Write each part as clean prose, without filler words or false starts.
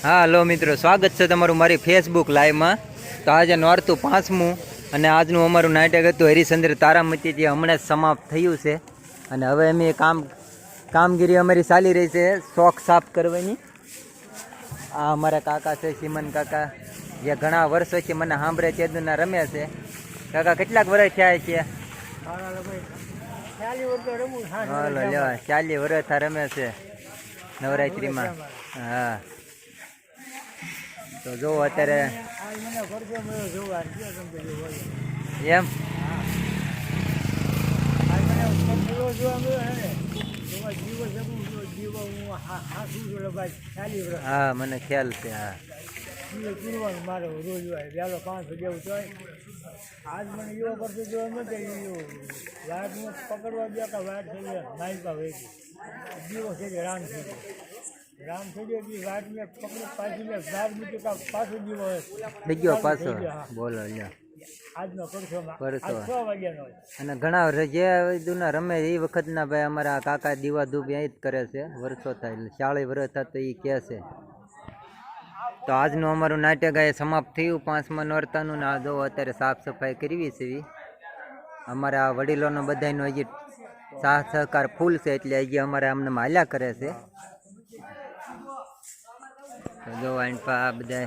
હા હલો મિત્રો, સ્વાગત છે તમારું મારી ફેસબુક લાઈવમાં. તો આજે નોરતું 5મું અને આજનું અમારું નાટક હતું હરિશ્ચંદ્ર તારામતી, જે હમણાં જ સમાપ્ત થયું છે. અને હવે અમે કામગીરી અમારી ચાલી રહી છે શોખ સાફ કરવાની. આ અમારા કાકા છે સિમન કાકા, જે ઘણા વર્ષોથી મને સાંભળે ચેદુના રમે છે. કાકા કેટલાક વર્ષ થયા છે? 40 વર્ષ રમે છે નવરાત્રિમાં. હા, તો જો અત્યારે એમ હા મને ખ્યાલ છે. હા મારો રોજ વહેલો 5 જેવું થાય. આજ મને એવો કરતો જોવા નથી વાઘ પકડવા ગયા કે વાઘ થઈ ગયા નાયકા વહી ગઈ દિવસ છે રામ થઈ ગયો. રામ થઈ ગયો એટલે વાઘ મેં પકડી પાછી મેં વાઘ મૂકી પાછો દિવસ થઈ ગયો પાછો. બોલો લ્યો આજનો પરસો 6 વાગ્યાનો. અને ઘણા જે દુના રમે એ વખતના ભાઈ અમારા કાકા દીવા ધૂપ અહીં જ કરે છે વર્ષો થાય, એટલે 40 વર્ષ થાય તો એ કહે છે. તો આજનું અમારું નાટક આ સમાપ્ત થયું 5મા નોરતાનું. ને આ જો અત્યારે સાફ સફાઈ કરવી છે. અમારા વડીલોનો બધાનો હજી સાથ સહકાર ફૂલ છે, એટલે હજી અમારે અમને હાલ્યા કરે છે. તો જો આ બધા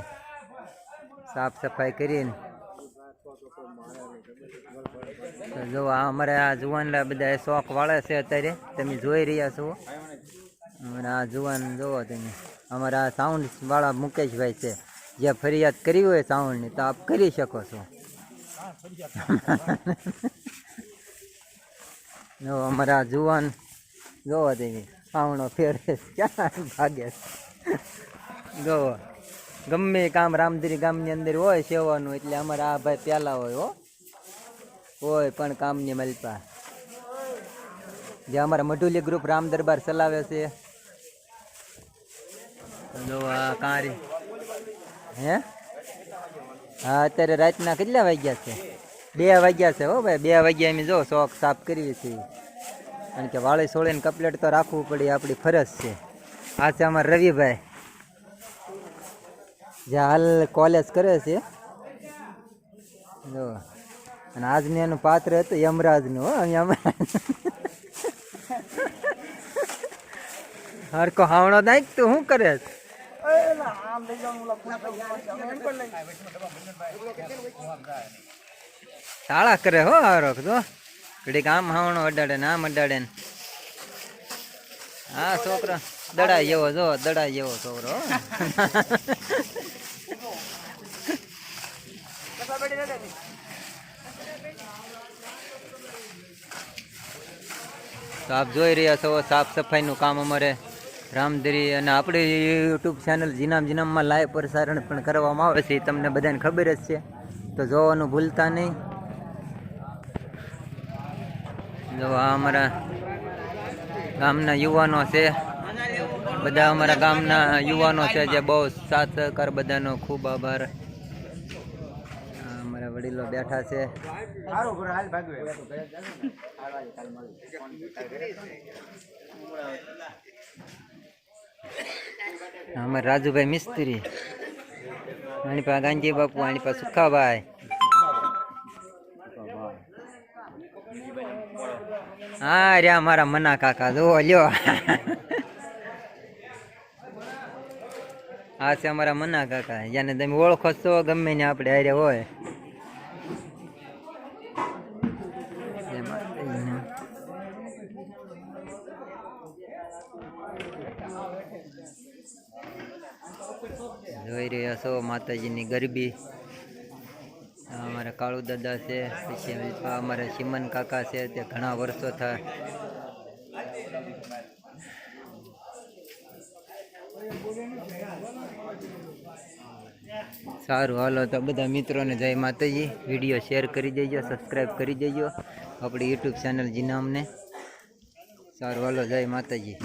સાફ સફાઈ કરીને તો જો અમારે આ જુવાનલા બધા શોખ વાળે છે અત્યારે તમે જોઈ રહ્યા છો. અમારા આ જુવાન જોવો તમે, અમારા સાઉન્ડ વાળા મુકેશભાઈ છે, જે ફરિયાદ કરી હોય સાઉન્ડની તો આપ કરી શકો છો. જો અમારા જુવાન જોવો તમે પાવણો ફેરે ક્યાં ભાગે. જોવો ગમે કામ રામધરી ગામની અંદર હોય સેવાનું, એટલે અમારા આ ભાઈ પહેલા હોય હોય પણ કામની મલપા. જે અમારા મઢુલી ગ્રુપ રામ દરબાર ચલાવે છે. જો આ કારી હે હા અત્યારે રાતના કેટલા વાગ્યા છે? 2 વાગ્યા છે. હો ભાઈ 2 વાગ્યા એમ જો શોખ સાફ કરવી છે, કારણ કે વાળી સોળીને કપલેટ તો રાખવું પડે, આપણી ફરજ છે. આ છે અમારા રવિભાઈ, જે હાલ કોલેજ કરે છે. જો અને આજનું એનું પાત્ર હતું યમરાજનું. હરકો હાવણો નાખ તું શું કરે? શાળા કરે હો હારો તો ઘડીક આમ હાવણો અડાડે ને આમ અડાડે ને. હા છોકરો દડા જેવો, જો દડા જેવો છોકરો. તો આપ જોઈ રહ્યા છો સાફ સફાઈનું કામ અમારે રામધરી અને આપણી યુટ્યુબ ચેનલ જીનામાં લાઈવ પ્રસારણ પણ કરવામાં આવે છે, તમને બધાને ખબર જ છે. તો જોવાનું ભૂલતા નહીં. જો આ અમારા ગામના યુવાનો છે, બધા અમારા ગામના યુવાનો છે, જે બહુ સાથ સહકાર બધાનો ખૂબ આભાર. અમારા વડીલો બેઠા છે. અમારા રાજુભાઈ મિસ્ત્રી, આની પા ગાંધી બાપુ, આની પા સુખાભાઈ. હા રહ્યા મારા મના કાકા, જો લ્યો. આ છે અમારા મના કાકા, જેને તમે ઓળખો છો ગમે ને આપણે હારે હોય. જોઈ રહ્યા છો માતાજીની ગરબી. અમારા કાળુ દાદા છે, પછી અમારા સિમન કાકા છે, તે ઘણા વર્ષો થાય. સારું હાલો તો બધા મિત્રોને જય માતાજી. વિડીયો શેર કરી દેજો, સબસ્ક્રાઈબ કરી દેજો આપણી યુટ્યુબ ચેનલ જીનામને. સારું હાલો, જય માતાજી.